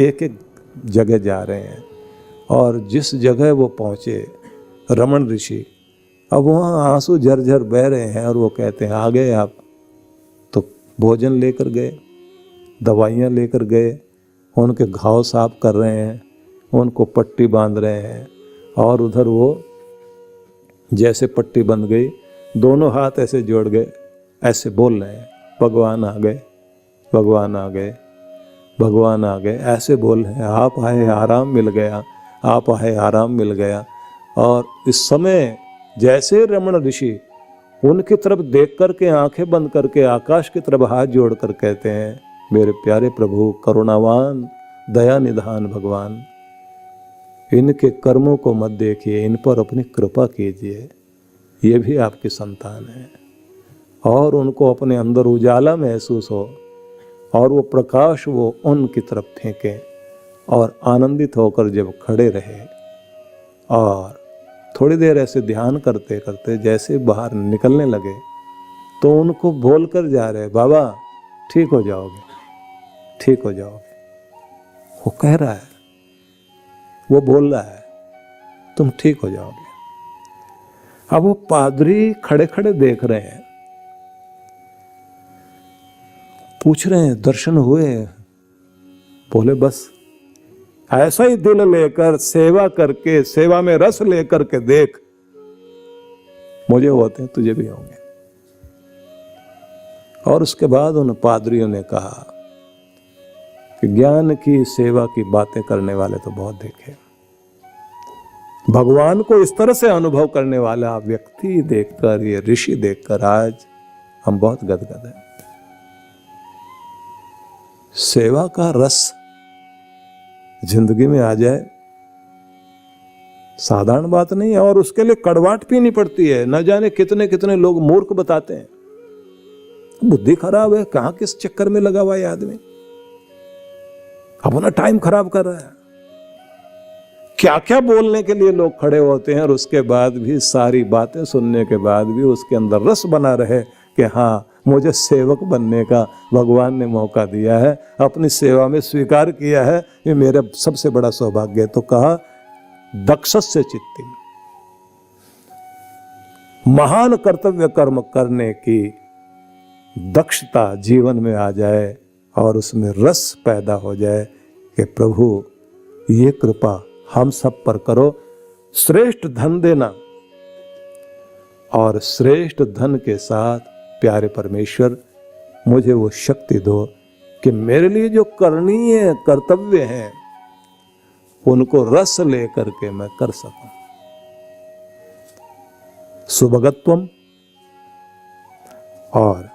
एक एक जगह जा रहे हैं, और जिस जगह वो पहुँचे रमण ऋषि, अब वहाँ आंसू झरझर बह रहे हैं और वो कहते हैं आ गए आप। तो भोजन लेकर गए, दवाइयाँ लेकर गए, उनके घाव साफ कर रहे हैं, उनको पट्टी बांध रहे हैं, और उधर वो जैसे पट्टी बंध गई दोनों हाथ ऐसे जोड़ गए, ऐसे बोल रहे हैं भगवान आ गए, भगवान आ गए, भगवान आ गए, ऐसे बोल रहे हैं। आप आए आराम मिल गया, आप आए आराम मिल गया। और इस समय जैसे रमण ऋषि उनकी तरफ देख करके आंखें बंद करके आकाश की तरफ हाथ जोड़कर कहते हैं मेरे प्यारे प्रभु करुणावान दया निधान भगवान, इनके कर्मों को मत देखिए, इन पर अपनी कृपा कीजिए, ये भी आपकी संतान है। और उनको अपने अंदर उजाला महसूस हो और वो प्रकाश वो उनकी तरफ फेंके, और आनंदित होकर जब खड़े रहे और थोड़ी देर ऐसे ध्यान करते करते जैसे बाहर निकलने लगे तो उनको बोल कर जा रहे बाबा ठीक हो जाओगे, ठीक हो जाओगे। वो कह रहा है, वो बोल रहा है तुम ठीक हो जाओगे। अब वो पादरी खड़े खड़े देख रहे हैं, पूछ रहे हैं दर्शन हुए? बोले बस ऐसा ही दिल लेकर सेवा करके, सेवा में रस लेकर के देख, मुझे होते हैं तुझे भी होंगे। और उसके बाद उन पादरियों ने कहा कि ज्ञान की सेवा की बातें करने वाले तो बहुत देखे, भगवान को इस तरह से अनुभव करने वाला व्यक्ति देखकर, ये ऋषि देखकर आज हम बहुत गदगद हैं। सेवा का रस जिंदगी में आ जाए साधारण बात नहीं है, और उसके लिए कड़वाहट पीनी पड़ती है। न जाने कितने कितने लोग मूर्ख बताते हैं, बुद्धि खराब है, कहां किस चक्कर में लगा हुआ है आदमी, अपना टाइम खराब कर रहा है। क्या क्या बोलने के लिए लोग खड़े होते हैं, और उसके बाद भी सारी बातें सुनने के बाद भी उसके अंदर रस बना रहे कि हाँ मुझे सेवक बनने का भगवान ने मौका दिया है, अपनी सेवा में स्वीकार किया है, ये मेरा सबसे बड़ा सौभाग्य है। तो कहा दक्षस्य चित्तिम, महान कर्तव्य कर्म करने की दक्षता जीवन में आ जाए और उसमें रस पैदा हो जाए कि प्रभु ये कृपा हम सब पर करो, श्रेष्ठ धन देना, और श्रेष्ठ धन के साथ प्यारे परमेश्वर मुझे वो शक्ति दो कि मेरे लिए जो करणीय कर्तव्य हैं उनको रस लेकर के मैं कर सकूं। सुभगत्वम, और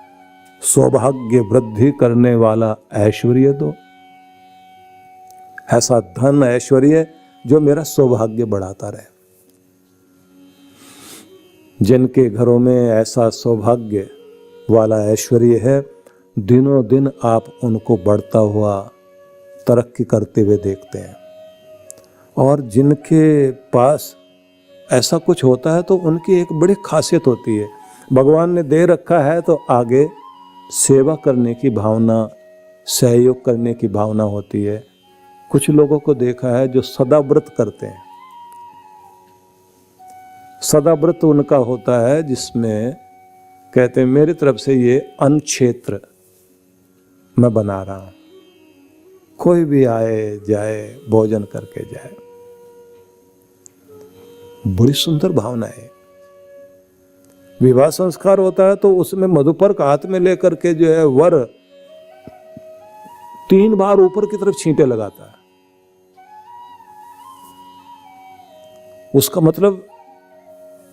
सौभाग्य वृद्धि करने वाला ऐश्वर्य दो, ऐसा धन ऐश्वर्य जो मेरा सौभाग्य बढ़ाता रहे। जिनके घरों में ऐसा सौभाग्य वाला ऐश्वर्य है, दिनों दिन आप उनको बढ़ता हुआ तरक्की करते हुए देखते हैं। और जिनके पास ऐसा कुछ होता है तो उनकी एक बड़ी खासियत होती है, भगवान ने दे रखा है तो आगे सेवा करने की भावना, सहयोग करने की भावना होती है। कुछ लोगों को देखा है जो सदा व्रत करते हैं, सदा व्रत उनका होता है जिसमें कहते हैं मेरी तरफ से ये अन्न क्षेत्र मैं बना रहा हूं, कोई भी आए जाए भोजन करके जाए। बड़ी सुंदर भावना है। विवाह संस्कार होता है तो उसमें मधुपर्क हाथ में लेकर के जो है वर 3 बार ऊपर की तरफ छींटे लगाता है। उसका मतलब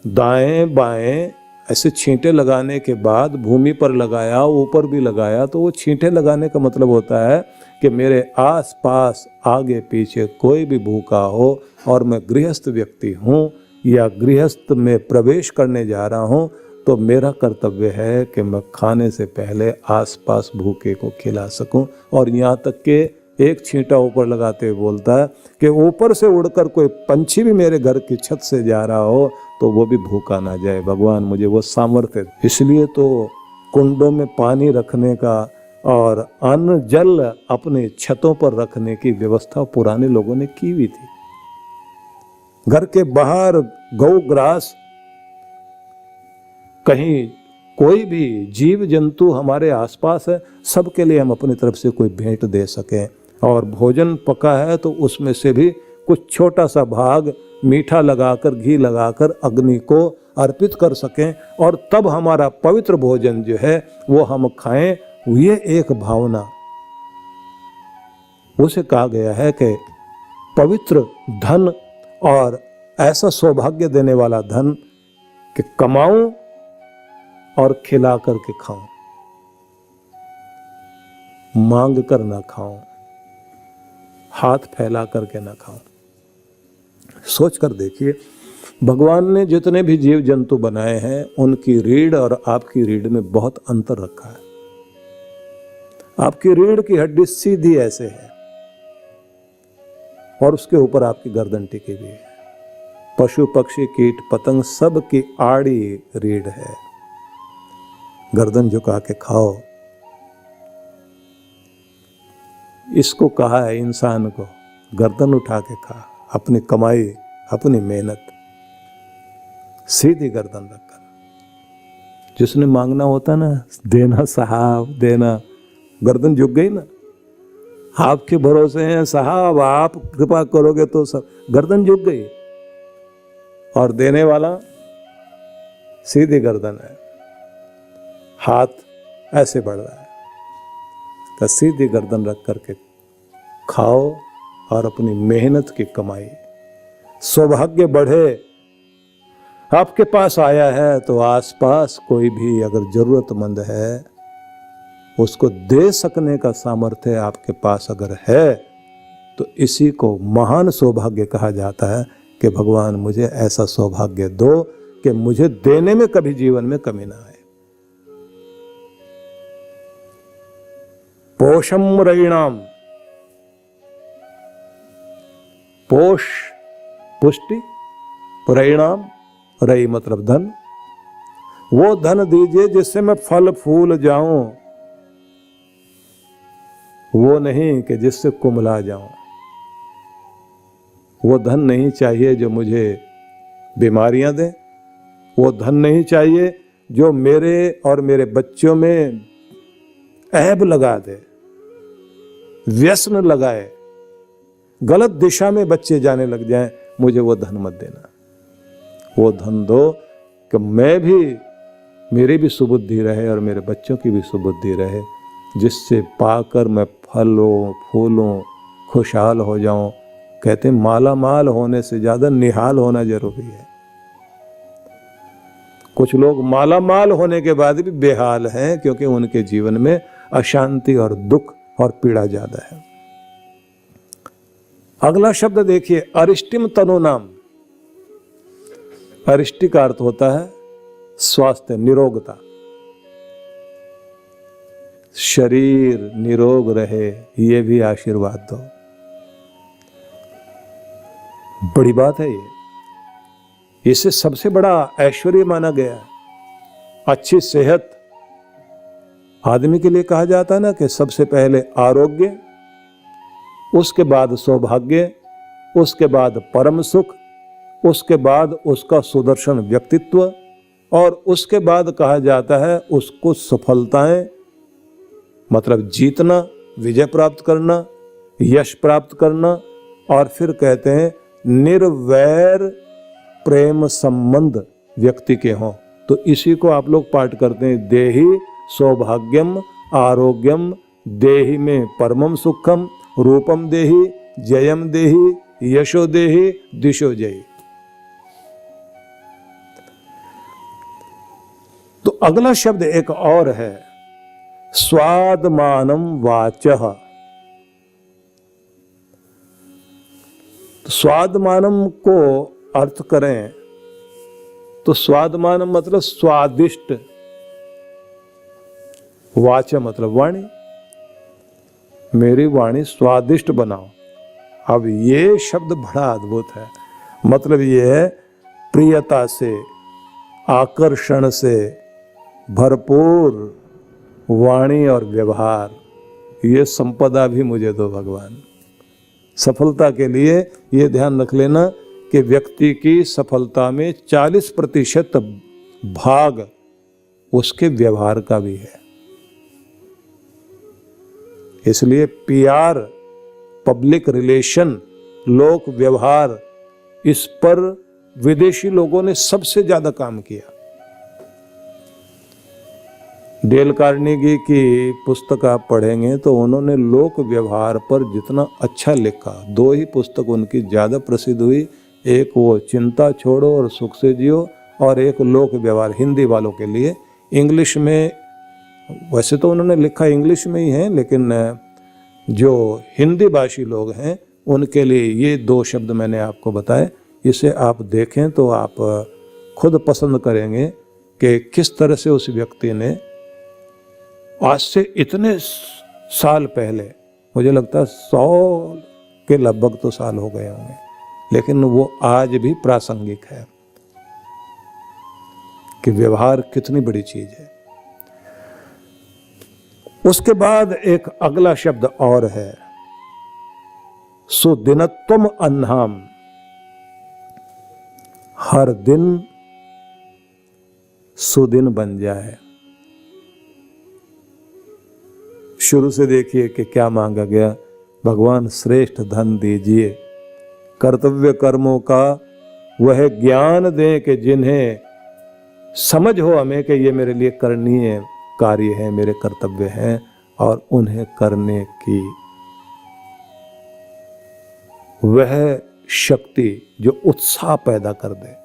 दाएं बाएं ऐसे छींटे लगाने के बाद भूमि पर लगाया, ऊपर भी लगाया, तो वो छींटे लगाने का मतलब होता है कि मेरे आस पास आगे पीछे कोई भी भूखा हो और मैं गृहस्थ व्यक्ति हूँ या गृहस्थ में प्रवेश करने जा रहा हूँ, तो मेरा कर्तव्य है कि मैं खाने से पहले आसपास भूखे को खिला सकूं। और यहाँ तक कि एक छींटा ऊपर लगाते हुए बोलता है कि ऊपर से उड़कर कोई पंछी भी मेरे घर की छत से जा रहा हो तो वो भी भूखा ना जाए। भगवान मुझे वो सामर्थ्य, इसलिए तो कुंडों में पानी रखने का और अन्न जल अपने छतों पर रखने की व्यवस्था पुराने लोगों ने की हुई थी। घर के बाहर गौ ग्रास, कहीं कोई भी जीव जंतु हमारे आसपास है, सबके लिए हम अपनी तरफ से कोई भेंट दे सकें। और भोजन पका है तो उसमें से भी कुछ छोटा सा भाग मीठा लगाकर, घी लगाकर अग्नि को अर्पित कर सकें, और तब हमारा पवित्र भोजन जो है वो हम खाएं। ये एक भावना, उसे कहा गया है कि पवित्र धन और ऐसा सौभाग्य देने वाला धन कि कमाऊं और खिला करके खाऊं, मांग कर ना खाऊं, हाथ फैला करके ना खाऊं। सोच कर देखिए, भगवान ने जितने भी जीव जंतु बनाए हैं उनकी रीढ़ और आपकी रीढ़ में बहुत अंतर रखा है। आपकी रीढ़ की हड्डी सीधी ऐसे है और उसके ऊपर आपकी गर्दन टिकी हुई है। पशु पक्षी कीट पतंग सब की आड़ी रीढ़ है। गर्दन झुका के खाओ, इसको कहा है इंसान को, गर्दन उठा के खा, अपनी कमाई, अपनी मेहनत, सीधी गर्दन रखकर। जिसने मांगना होता ना, देना साहब देना, गर्दन झुक गई ना, आपके भरोसे हैं साहब, आप कृपा करोगे तो सब, गर्दन झुक गई। और देने वाला सीधी गर्दन है, हाथ ऐसे बढ़ रहा है। तो सीधी गर्दन रख करके खाओ और अपनी मेहनत की कमाई, सौभाग्य बढ़े। आपके पास आया है तो आसपास कोई भी अगर जरूरतमंद है, उसको दे सकने का सामर्थ्य आपके पास अगर है, तो इसी को महान सौभाग्य कहा जाता है कि भगवान मुझे ऐसा सौभाग्य दो कि मुझे देने में कभी जीवन में कमी ना आए। पोषम रयिणाम, पोष पुष्टि, रयिणाम, रई मतलब धन, वो धन दीजिए जिससे मैं फल फूल जाऊं, वो नहीं कि जिससे कुमला जाऊं। वो धन नहीं चाहिए जो मुझे बीमारियां दे, वो धन नहीं चाहिए जो मेरे और मेरे बच्चों में ऐब लगा दे, व्यसन लगाए, गलत दिशा में बच्चे जाने लग जाएं। मुझे वो धन मत देना। वो धन दो कि मैं भी, मेरी भी सुबुद्धि रहे और मेरे बच्चों की भी सुबुद्धि रहे, जिससे पाकर मैं फलों फूलों खुशहाल हो जाऊं। कहते हैं माला माल होने से ज्यादा निहाल होना जरूरी है। कुछ लोग माला माल होने के बाद भी बेहाल हैं, क्योंकि उनके जीवन में अशांति और दुख और पीड़ा ज्यादा है। अगला शब्द देखिए, अरिष्टिम तनु नाम। अरिष्टि का अर्थ होता है स्वास्थ्य, निरोगता। शरीर निरोग रहे, ये भी आशीर्वाद दो। बड़ी बात है ये, इसे सबसे बड़ा ऐश्वर्य माना गया है। अच्छी सेहत आदमी के लिए कहा जाता है ना कि सबसे पहले आरोग्य, उसके बाद सौभाग्य, उसके बाद परम सुख, उसके बाद उसका सुदर्शन व्यक्तित्व, और उसके बाद कहा जाता है उसको सफलताएं, मतलब जीतना, विजय प्राप्त करना, यश प्राप्त करना। और फिर कहते हैं निर्वैर प्रेम संबंध व्यक्ति के हों। तो इसी को आप लोग पाठ करते हैं, देहि सौभाग्यम आरोग्यम, देहि में परमम सुखम, रूपम देहि, जयम देहि, यशो देहि, दिशो जयी। तो अगला शब्द एक और है, स्वादमानम वाचः। तो स्वादमानम को अर्थ करें तो स्वादमानम मतलब स्वादिष्ट, वाच मतलब वाणी। मेरी वाणी स्वादिष्ट बनाओ। अब ये शब्द बड़ा अद्भुत है। मतलब ये है प्रियता से, आकर्षण से भरपूर वाणी और व्यवहार। ये संपदा भी मुझे दो भगवान। सफलता के लिए ये ध्यान रख लेना कि व्यक्ति की सफलता में 40% भाग उसके व्यवहार का भी है। इसलिए पीआर, पब्लिक रिलेशन, लोक व्यवहार, इस पर विदेशी लोगों ने सबसे ज्यादा काम किया। डेल कार्नेगी की पुस्तक आप पढ़ेंगे तो उन्होंने लोक व्यवहार पर जितना अच्छा लिखा, 2 ही पुस्तक उनकी ज़्यादा प्रसिद्ध हुई। एक वो चिंता छोड़ो और सुख से जियो, और एक लोक व्यवहार, हिंदी वालों के लिए। इंग्लिश में, वैसे तो उन्होंने लिखा इंग्लिश में ही है, लेकिन जो हिंदी भाषी लोग हैं उनके लिए ये 2 शब्द मैंने आपको बताए। इसे आप देखें तो आप खुद पसंद करेंगे कि किस तरह से उस व्यक्ति ने आज से इतने साल पहले, मुझे लगता है 100 के लगभग तो साल हो गए होंगे, लेकिन वो आज भी प्रासंगिक है कि व्यवहार कितनी बड़ी चीज है। उसके बाद एक अगला शब्द और है, सुदिनत्वम अन्हाम। हर दिन सुदिन बन जाए। शुरू से देखिए कि क्या मांगा गया, भगवान श्रेष्ठ धन दीजिए, कर्तव्य कर्मों का वह ज्ञान दें कि जिन्हें समझ हो हमें कि ये मेरे लिए करणीय कार्य है, मेरे कर्तव्य हैं, और उन्हें करने की वह शक्ति जो उत्साह पैदा कर दे।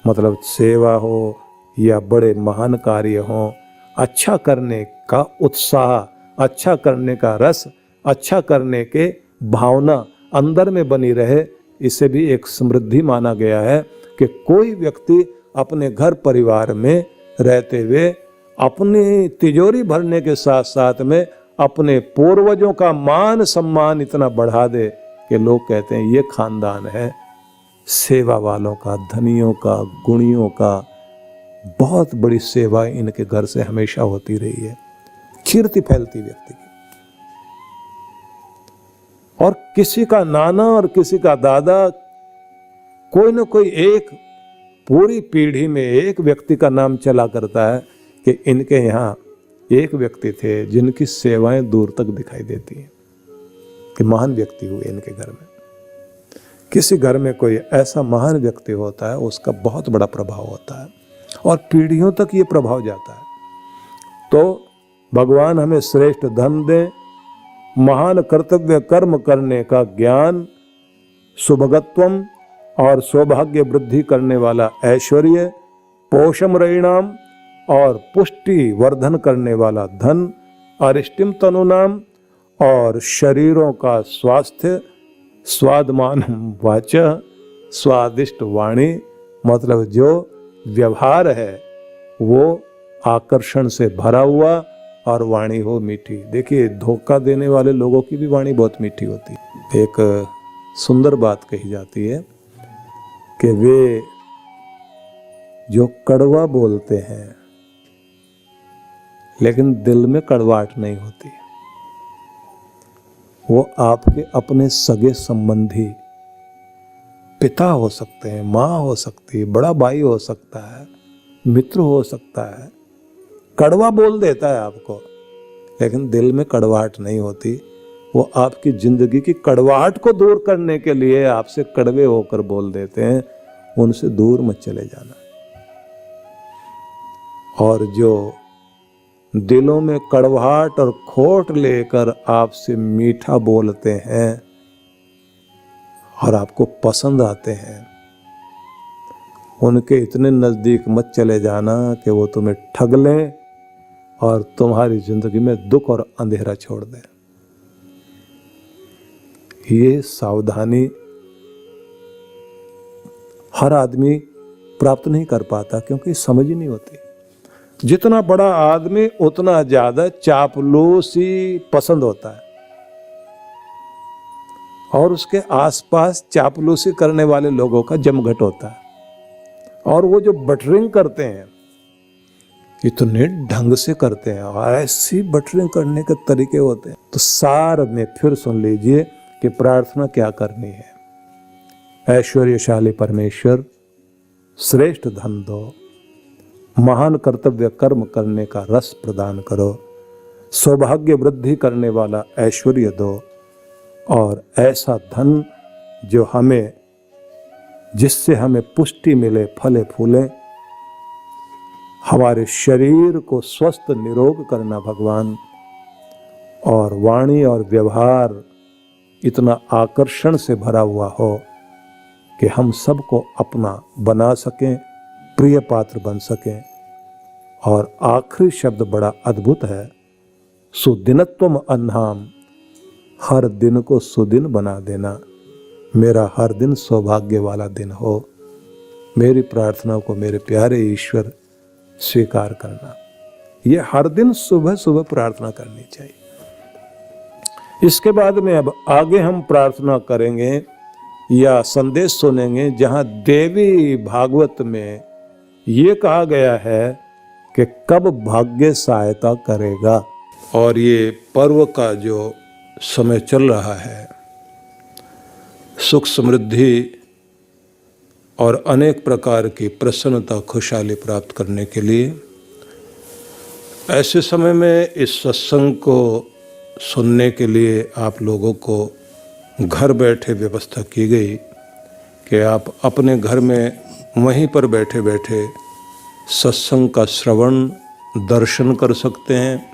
मतलब सेवा हो या बड़े महान कार्य हो, अच्छा करने का उत्साह, अच्छा करने का रस, अच्छा करने के भावना अंदर में बनी रहे। इसे भी एक समृद्धि माना गया है कि कोई व्यक्ति अपने घर परिवार में रहते हुए अपनी तिजोरी भरने के साथ साथ में अपने पूर्वजों का मान सम्मान इतना बढ़ा दे कि लोग कहते हैं ये खानदान है सेवा वालों का, धनियों का, गुणियों का। बहुत बड़ी सेवा इनके घर से हमेशा होती रही है, कीर्ति फैलती व्यक्ति की। और किसी का नाना और किसी का दादा, कोई न कोई एक पूरी पीढ़ी में एक व्यक्ति का नाम चला करता है कि इनके यहाँ एक व्यक्ति थे जिनकी सेवाएं दूर तक दिखाई देती हैं, कि महान व्यक्ति हुए इनके घर में। किसी घर में कोई ऐसा महान व्यक्ति होता है, उसका बहुत बड़ा प्रभाव होता है और पीढ़ियों तक ये प्रभाव जाता है। तो भगवान हमें श्रेष्ठ धन दें, महान कर्तव्य कर्म करने का ज्ञान, सुभगत्वम और सौभाग्य वृद्धि करने वाला ऐश्वर्य, पोषम रयिणाम और पुष्टि वर्धन करने वाला धन, अरिष्टिम तनुनाम और शरीरों का स्वास्थ्य, स्वादमान वाचा, स्वादिष्ट वाणी। मतलब जो व्यवहार है वो आकर्षण से भरा हुआ और वाणी हो मीठी। देखिए, धोखा देने वाले लोगों की भी वाणी बहुत मीठी होती है। एक सुंदर बात कही जाती है कि वे जो कड़वा बोलते हैं लेकिन दिल में कड़वाहट नहीं होती, वो आपके अपने सगे संबंधी, पिता हो सकते हैं, माँ हो सकती है, बड़ा भाई हो सकता है, मित्र हो सकता है। कड़वा बोल देता है आपको लेकिन दिल में कड़वाहट नहीं होती। वो आपकी जिंदगी की कड़वाहट को दूर करने के लिए आपसे कड़वे होकर बोल देते हैं। उनसे दूर मत चले जाना। और जो दिलों में कड़वाहट और खोट लेकर आपसे मीठा बोलते हैं और आपको पसंद आते हैं, उनके इतने नजदीक मत चले जाना कि वो तुम्हें ठग लें और तुम्हारी जिंदगी में दुख और अंधेरा छोड़ दें। ये सावधानी हर आदमी प्राप्त नहीं कर पाता क्योंकि समझ ही नहीं होती। जितना बड़ा आदमी उतना ज्यादा चापलूसी पसंद होता है और उसके आसपास चापलूसी करने वाले लोगों का जमघट होता है। और वो जो बटरिंग करते हैं इतने ढंग से करते हैं और ऐसी बटरिंग करने के तरीके होते हैं। तो सार में फिर सुन लीजिए कि प्रार्थना क्या करनी है। ऐश्वर्यशाली परमेश्वर, श्रेष्ठ धन दो, महान कर्तव्य कर्म करने का रस प्रदान करो, सौभाग्य वृद्धि करने वाला ऐश्वर्य दो, और ऐसा धन जो हमें, जिससे हमें पुष्टि मिले, फले फूले, हमारे शरीर को स्वस्थ निरोग करना भगवान, और वाणी और व्यवहार इतना आकर्षण से भरा हुआ हो कि हम सबको अपना बना सकें, प्रिय पात्र बन सकें। और आखिरी शब्द बड़ा अद्भुत है, सुदिनत्वम अन्नाम, हर दिन को सुदिन बना देना। मेरा हर दिन सौभाग्य वाला दिन हो। मेरी प्रार्थना को मेरे प्यारे ईश्वर स्वीकार करना। ये हर दिन सुबह सुबह प्रार्थना करनी चाहिए। इसके बाद में अब आगे हम प्रार्थना करेंगे या संदेश सुनेंगे, जहां देवी भागवत में ये कहा गया है कि कब भाग्य सहायता करेगा। और ये पर्व का जो समय चल रहा है, सुख समृद्धि और अनेक प्रकार की प्रसन्नता खुशहाली प्राप्त करने के लिए, ऐसे समय में इस सत्संग को सुनने के लिए आप लोगों को घर बैठे व्यवस्था की गई कि आप अपने घर में वहीं पर बैठे बैठे सत्संग का श्रवण, दर्शन कर सकते हैं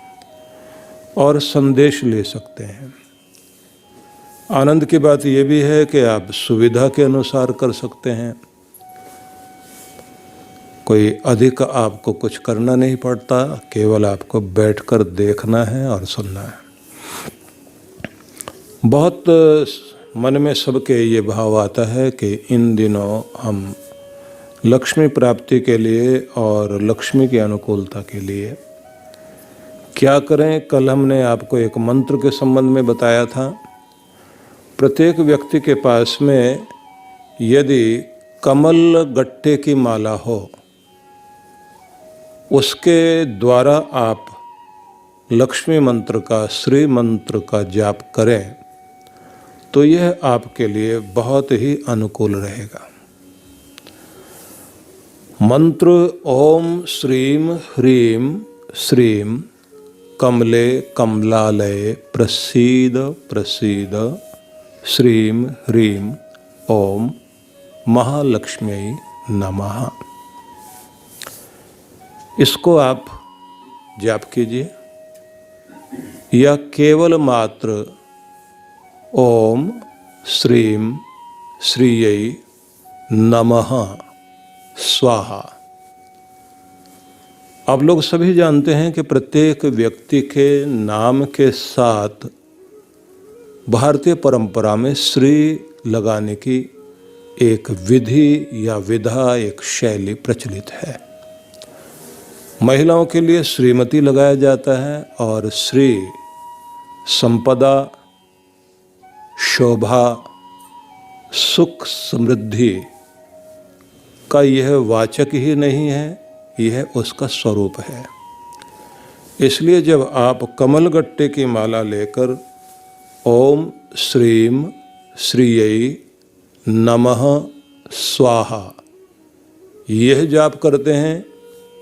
और संदेश ले सकते हैं। आनंद की बात यह भी है कि आप सुविधा के अनुसार कर सकते हैं। कोई अधिक आपको कुछ करना नहीं पड़ता, केवल आपको बैठकर देखना है और सुनना है। बहुत मन में सबके ये भाव आता है कि इन दिनों हम लक्ष्मी प्राप्ति के लिए और लक्ष्मी की अनुकूलता के लिए क्या करें। कल हमने आपको एक मंत्र के संबंध में बताया था। प्रत्येक व्यक्ति के पास में यदि कमल गट्टे की माला हो, उसके द्वारा आप लक्ष्मी मंत्र का, श्री मंत्र का जाप करें तो यह आपके लिए बहुत ही अनुकूल रहेगा। मंत्र ओम श्रीम ह्रीम श्रीम कमले कमलालये प्रसीद प्रसीद श्रीम ह्रीम ओम महालक्ष्म्यै नमः। इसको आप जाप कीजिए, या केवल मात्र ओम श्रीम श्रीयै नमः स्वाहा। आप लोग सभी जानते हैं कि प्रत्येक व्यक्ति के नाम के साथ भारतीय परंपरा में श्री लगाने की एक विधि या विधा, एक शैली प्रचलित है। महिलाओं के लिए श्रीमती लगाया जाता है और श्री संपदा, शोभा, सुख समृद्धि का यह वाचक ही नहीं है, यह उसका स्वरूप है। इसलिए जब आप कमलगट्टे की माला लेकर ओम श्रीम श्रीयै नमः स्वाहा यह जाप करते हैं,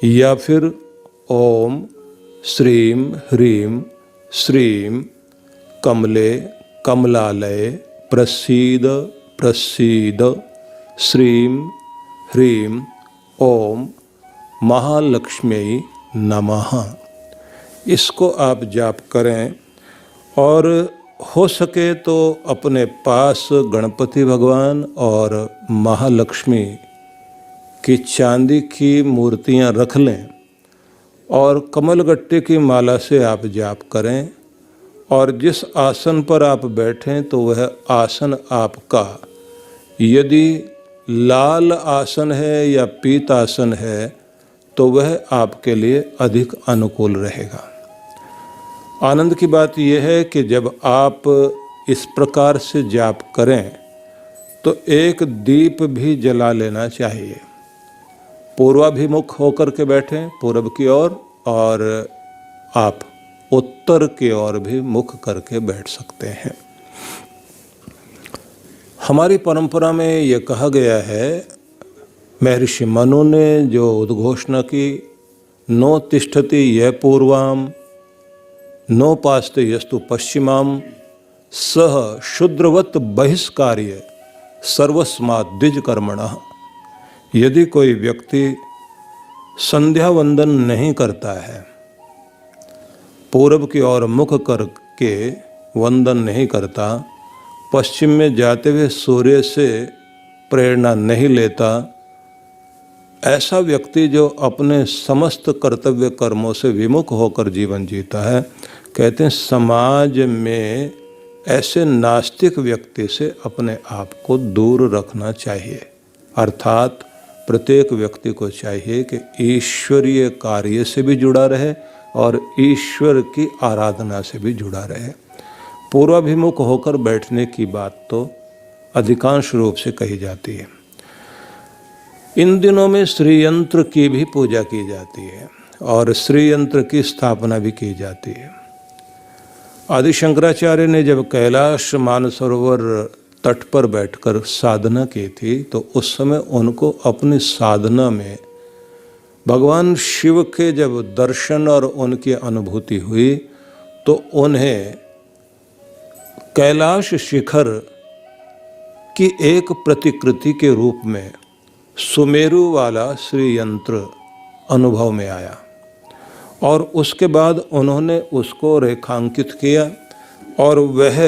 या फिर ओम श्रीम ह्रीम श्रीम कमले कमलालये प्रसीद प्रसीद श्रीम ह्रीम ओम महालक्ष्म्यै नमः, इसको आप जाप करें। और हो सके तो अपने पास गणपति भगवान और महालक्ष्मी की चांदी की मूर्तियां रख लें और कमलगट्टे की माला से आप जाप करें। और जिस आसन पर आप बैठें तो वह आसन आपका, यदि लाल आसन है या पीत आसन है तो वह आपके लिए अधिक अनुकूल रहेगा। आनंद की बात यह है कि जब आप इस प्रकार से जाप करें तो एक दीप भी जला लेना चाहिए। पूर्वाभिमुख होकर के बैठें पूर्व की ओर, और आप उत्तर की ओर भी मुख करके बैठ सकते हैं। हमारी परंपरा में ये कहा गया है, महर्षि मनु ने जो उद्घोषणा की, नो तिष्ठति यह पूर्वाम नोपास्ते यस्तु पश्चिमाम सह शूद्रवत बहिष्कार्य सर्वस्मात् द्विज कर्मणः। यदि कोई व्यक्ति संध्या वंदन नहीं करता है, पूर्व की ओर मुख करके वंदन नहीं करता, पश्चिम में जाते हुए सूर्य से प्रेरणा नहीं लेता, ऐसा व्यक्ति जो अपने समस्त कर्तव्य कर्मों से विमुख होकर जीवन जीता है, कहते हैं समाज में ऐसे नास्तिक व्यक्ति से अपने आप को दूर रखना चाहिए। अर्थात प्रत्येक व्यक्ति को चाहिए कि ईश्वरीय कार्य से भी जुड़ा रहे और ईश्वर की आराधना से भी जुड़ा रहे। पूर्वाभिमुख होकर बैठने की बात तो अधिकांश रूप से कही जाती है। इन दिनों में श्री यंत्र की भी पूजा की जाती है और श्री यंत्र की स्थापना भी की जाती है। आदि शंकराचार्य ने जब कैलाश मानसरोवर तट पर बैठकर साधना की थी, तो उस समय उनको अपनी साधना में भगवान शिव के जब दर्शन और उनकी अनुभूति हुई, तो उन्हें कैलाश शिखर की एक प्रतिकृति के रूप में सुमेरु वाला श्री यंत्र अनुभव में आया और उसके बाद उन्होंने उसको रेखांकित किया और वह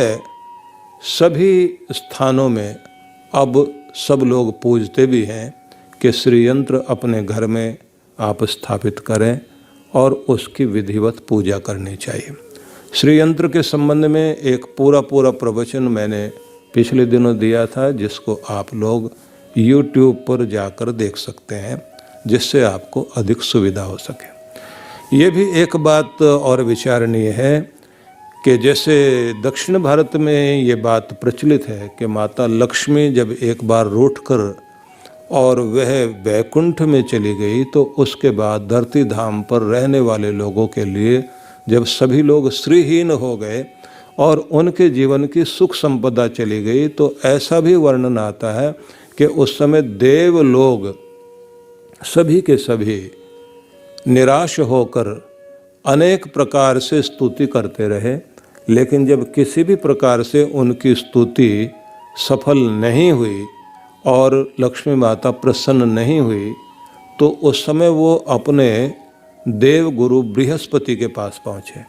सभी स्थानों में अब सब लोग पूजते भी हैं कि श्री यंत्र अपने घर में आप स्थापित करें और उसकी विधिवत पूजा करनी चाहिए। श्री यंत्र के संबंध में एक पूरा प्रवचन मैंने पिछले दिनों दिया था, जिसको आप लोग YouTube पर जाकर देख सकते हैं, जिससे आपको अधिक सुविधा हो सके। ये भी एक बात और विचारणीय है कि जैसे दक्षिण भारत में ये बात प्रचलित है कि माता लक्ष्मी जब एक बार रूठकर और वह वैकुंठ में चली गई, तो उसके बाद धरती धाम पर रहने वाले लोगों के लिए जब सभी लोग श्रीहीन हो गए और उनके जीवन की सुख संपदा चली गई, तो ऐसा भी वर्णन आता है कि उस समय देव लोग सभी के सभी निराश होकर अनेक प्रकार से स्तुति करते रहे, लेकिन जब किसी भी प्रकार से उनकी स्तुति सफल नहीं हुई और लक्ष्मी माता प्रसन्न नहीं हुई, तो उस समय वो अपने देव गुरु बृहस्पति के पास पहुँचे।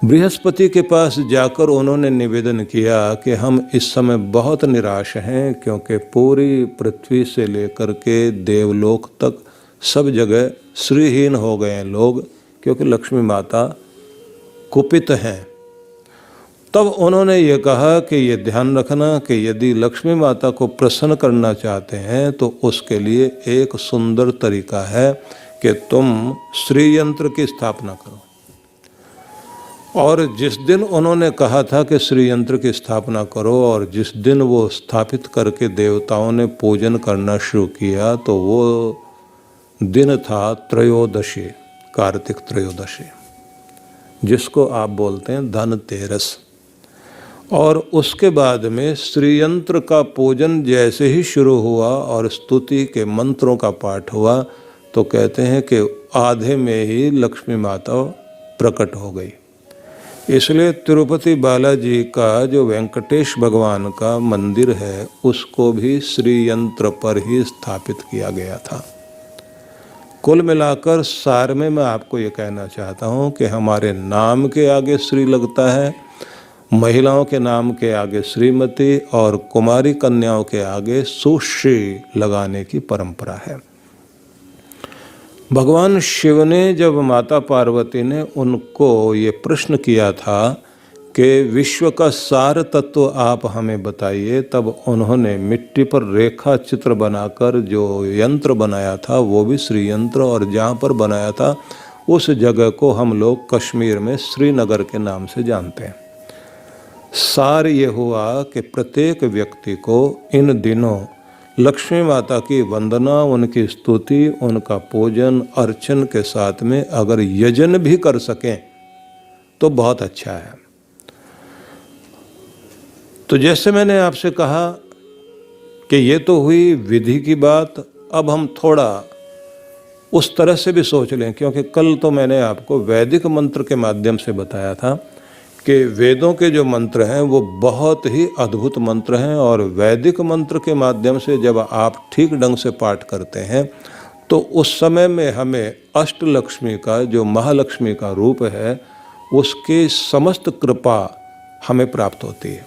बृहस्पति के पास जाकर उन्होंने निवेदन किया कि हम इस समय बहुत निराश हैं, क्योंकि पूरी पृथ्वी से लेकर के देवलोक तक सब जगह श्रीहीन हो गए हैं लोग, क्योंकि लक्ष्मी माता कुपित हैं। तब उन्होंने ये कहा कि ये ध्यान रखना कि यदि लक्ष्मी माता को प्रसन्न करना चाहते हैं, तो उसके लिए एक सुंदर तरीका है कि तुम श्री यंत्र की स्थापना करो। और जिस दिन उन्होंने कहा था कि श्री यंत्र की स्थापना करो, और जिस दिन वो स्थापित करके देवताओं ने पूजन करना शुरू किया, तो वो दिन था त्रयोदशी, कार्तिक त्रयोदशी, जिसको आप बोलते हैं धनतेरस। और उसके बाद में श्री यंत्र का पूजन जैसे ही शुरू हुआ और स्तुति के मंत्रों का पाठ हुआ, तो कहते हैं कि आधे में ही लक्ष्मी माता प्रकट हो गई। इसलिए तिरुपति बालाजी का जो वेंकटेश भगवान का मंदिर है, उसको भी श्री यंत्र पर ही स्थापित किया गया था। कुल मिलाकर सार में मैं आपको ये कहना चाहता हूँ कि हमारे नाम के आगे श्री लगता है, महिलाओं के नाम के आगे श्रीमती और कुमारी कन्याओं के आगे सुश्री लगाने की परंपरा है। भगवान शिव ने जब माता पार्वती ने उनको ये प्रश्न किया था कि विश्व का सार तत्व आप हमें बताइए, तब उन्होंने मिट्टी पर रेखा चित्र बनाकर जो यंत्र बनाया था वो भी श्री यंत्र, और जहाँ पर बनाया था उस जगह को हम लोग कश्मीर में श्रीनगर के नाम से जानते हैं। सार ये हुआ कि प्रत्येक व्यक्ति को इन दिनों लक्ष्मी माता की वंदना, उनकी स्तुति, उनका पूजन अर्चन के साथ में अगर यजन भी कर सकें तो बहुत अच्छा है। तो जैसे मैंने आपसे कहा कि ये तो हुई विधि की बात, अब हम थोड़ा उस तरह से भी सोच लें, क्योंकि कल तो मैंने आपको वैदिक मंत्र के माध्यम से बताया था कि वेदों के जो मंत्र हैं वो बहुत ही अद्भुत मंत्र हैं, और वैदिक मंत्र के माध्यम से जब आप ठीक ढंग से पाठ करते हैं तो उस समय में हमें अष्टलक्ष्मी का, जो महालक्ष्मी का रूप है, उसकी समस्त कृपा हमें प्राप्त होती है।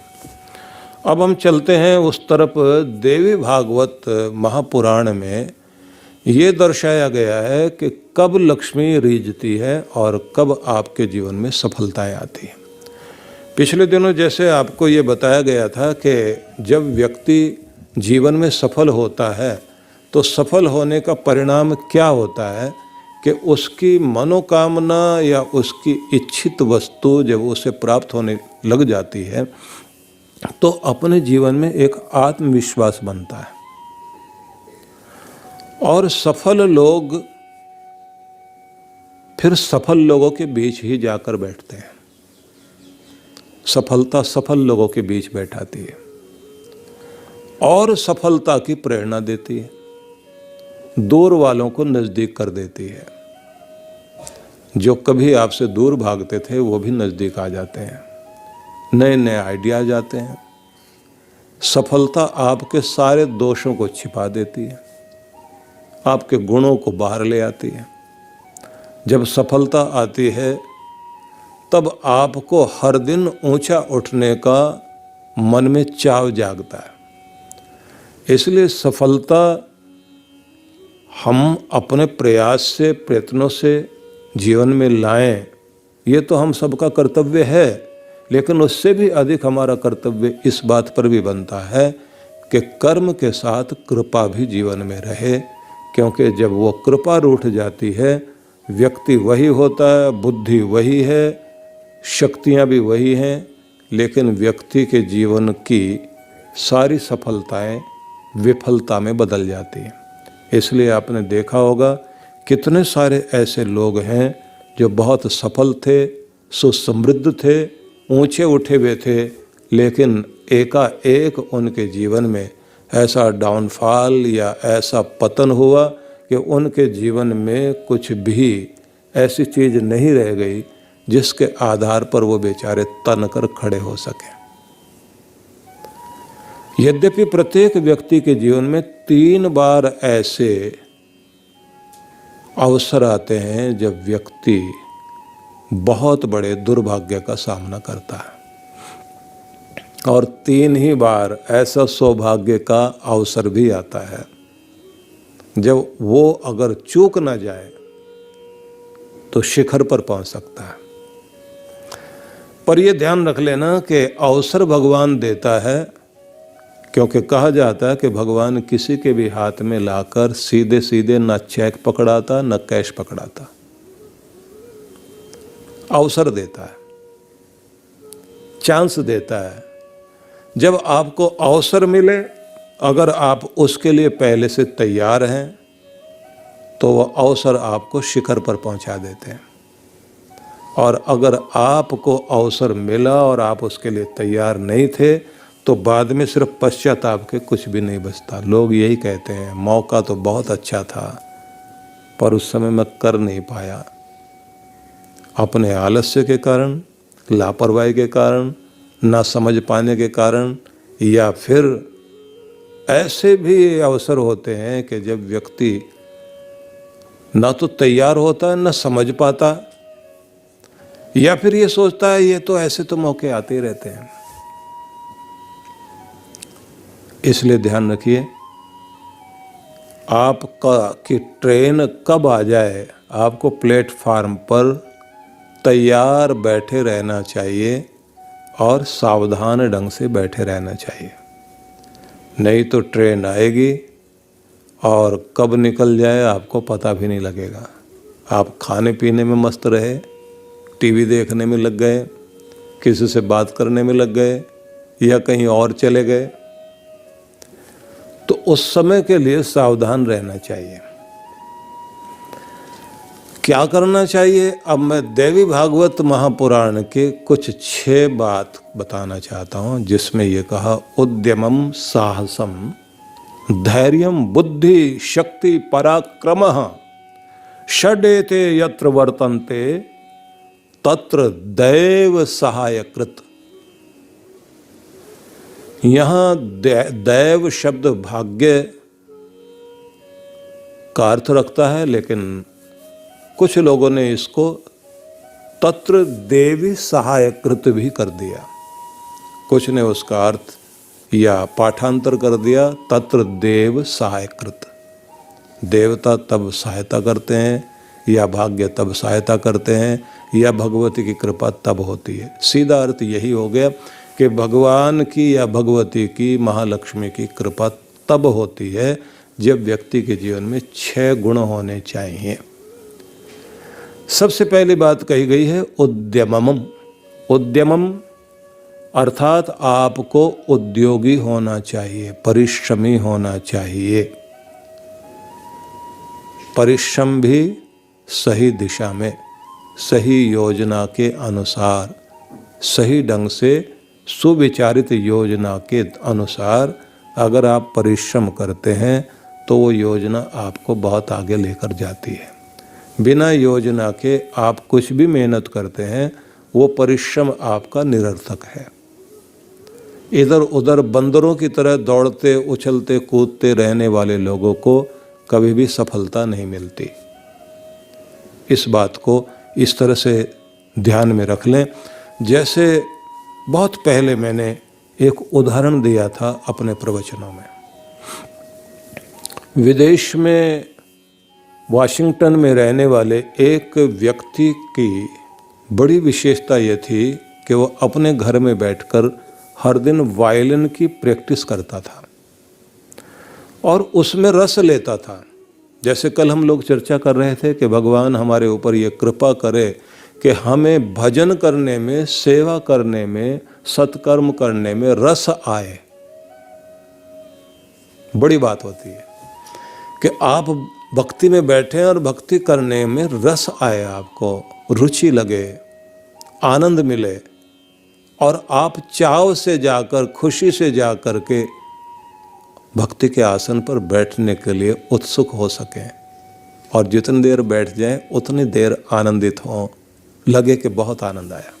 अब हम चलते हैं उस तरफ। देवी भागवत महापुराण में ये दर्शाया गया है कि कब लक्ष्मी रीझती है और कब आपके जीवन में सफलताएं आती हैं। पिछले दिनों जैसे आपको ये बताया गया था कि जब व्यक्ति जीवन में सफल होता है तो सफल होने का परिणाम क्या होता है कि उसकी मनोकामना या उसकी इच्छित वस्तु जब उसे प्राप्त होने लग जाती है तो अपने जीवन में एक आत्मविश्वास बनता है, और सफल लोग फिर सफल लोगों के बीच ही जाकर बैठते हैं। सफलता सफल लोगों के बीच बैठाती है और सफलता की प्रेरणा देती है, दूर वालों को नजदीक कर देती है। जो कभी आपसे दूर भागते थे वो भी नजदीक आ जाते हैं, नए नए आइडिया आ जाते हैं। सफलता आपके सारे दोषों को छिपा देती है, आपके गुणों को बाहर ले आती है। जब सफलता आती है तब आपको हर दिन ऊंचा उठने का मन में चाव जागता है। इसलिए सफलता हम अपने प्रयास से, प्रयत्नों से जीवन में लाएं, ये तो हम सबका कर्तव्य है, लेकिन उससे भी अधिक हमारा कर्तव्य इस बात पर भी बनता है कि कर्म के साथ कृपा भी जीवन में रहे, क्योंकि जब वो कृपा रूठ जाती है, व्यक्ति वही होता है, बुद्धि वही है, शक्तियाँ भी वही हैं, लेकिन व्यक्ति के जीवन की सारी सफलताएं विफलता में बदल जाती हैं। इसलिए आपने देखा होगा कितने सारे ऐसे लोग हैं जो बहुत सफल थे, सुसमृद्ध थे, ऊंचे उठे हुए थे, लेकिन एकाएक उनके जीवन में ऐसा डाउनफॉल या ऐसा पतन हुआ कि उनके जीवन में कुछ भी ऐसी चीज़ नहीं रह गई जिसके आधार पर वो बेचारे तन कर खड़े हो सके। यद्यपि प्रत्येक व्यक्ति के जीवन में 3 बार ऐसे अवसर आते हैं जब व्यक्ति बहुत बड़े दुर्भाग्य का सामना करता है, और 3 ही बार ऐसा सौभाग्य का अवसर भी आता है जब वो अगर चूक ना जाए तो शिखर पर पहुंच सकता है। पर ये ध्यान रख लेना कि अवसर भगवान देता है, क्योंकि कहा जाता है कि भगवान किसी के भी हाथ में लाकर सीधे सीधे न चेक पकड़ाता न कैश पकड़ाता, अवसर देता है, चांस देता है। जब आपको अवसर मिले, अगर आप उसके लिए पहले से तैयार हैं तो वह अवसर आपको शिखर पर पहुंचा देते हैं, और अगर आपको अवसर मिला और आप उसके लिए तैयार नहीं थे तो बाद में सिर्फ पश्चाताप के कुछ भी नहीं बचता। लोग यही कहते हैं, मौका तो बहुत अच्छा था पर उस समय मैं कर नहीं पाया, अपने आलस्य के कारण, लापरवाही के कारण, ना समझ पाने के कारण, या फिर ऐसे भी अवसर होते हैं कि जब व्यक्ति ना तो तैयार होता है, ना समझ पाता, या फिर ये सोचता है ये तो ऐसे तो मौके आते ही रहते हैं। इसलिए ध्यान रखिए, आपका कि ट्रेन कब आ जाए, आपको प्लेटफार्म पर तैयार बैठे रहना चाहिए और सावधान ढंग से बैठे रहना चाहिए। नहीं तो ट्रेन आएगी और कब निकल जाए आपको पता भी नहीं लगेगा। आप खाने पीने में मस्त रहे, टीवी देखने में लग गए, किसी से बात करने में लग गए, या कहीं और चले गए। तो उस समय के लिए सावधान रहना चाहिए। क्या करना चाहिए? अब मैं देवी भागवत महापुराण के कुछ 6 बात बताना चाहता हूँ, जिसमें ये कहा उद्यमम साहसम धैर्यम बुद्धि शक्ति पराक्रमः षडेते यत्र वर्तन्ते तत्र दैव सहायकृत। यहाँ दैव शब्द भाग्य का अर्थ रखता है, लेकिन कुछ लोगों ने इसको तत्र देवी सहायकृत भी कर दिया। कुछ ने उसका अर्थ या पाठांतर कर दिया तत्र देव सहायकृत। देवता तब सहायता करते हैं, या भाग्य तब सहायता करते हैं, या भगवती की कृपा तब होती है। सीधा अर्थ यही हो गया कि भगवान की या भगवती की, महालक्ष्मी की कृपा तब होती है जब व्यक्ति के जीवन में 6 गुण होने चाहिए। सबसे पहली बात कही गई है उद्यमम। उद्यमम अर्थात आपको उद्योगी होना चाहिए, परिश्रमी होना चाहिए। परिश्रम भी सही दिशा में, सही योजना के अनुसार, सही ढंग से सुविचारित योजना के अनुसार अगर आप परिश्रम करते हैं तो वो योजना आपको बहुत आगे लेकर जाती है। बिना योजना के आप कुछ भी मेहनत करते हैं, वो परिश्रम आपका निरर्थक है। इधर उधर बंदरों की तरह दौड़ते उछलते कूदते रहने वाले लोगों को कभी भी सफलता नहीं मिलती। इस बात को इस तरह से ध्यान में रख लें। जैसे बहुत पहले मैंने एक उदाहरण दिया था अपने प्रवचनों में। विदेश में वाशिंगटन में रहने वाले एक व्यक्ति की बड़ी विशेषता ये थी कि वो अपने घर में बैठकर हर दिन वायलिन की प्रैक्टिस करता था और उसमें रस लेता था। जैसे कल हम लोग चर्चा कर रहे थे कि भगवान हमारे ऊपर ये कृपा करे कि हमें भजन करने में, सेवा करने में, सत्कर्म करने में रस आए। बड़ी बात होती है कि आप भक्ति में बैठे और भक्ति करने में रस आए, आपको रुचि लगे, आनंद मिले और आप चाव से जाकर, खुशी से जाकर के भक्ति के आसन पर बैठने के लिए उत्सुक हो सकें और जितनी देर बैठ जाएं उतनी देर आनंदित हों, लगे कि बहुत आनंद आया।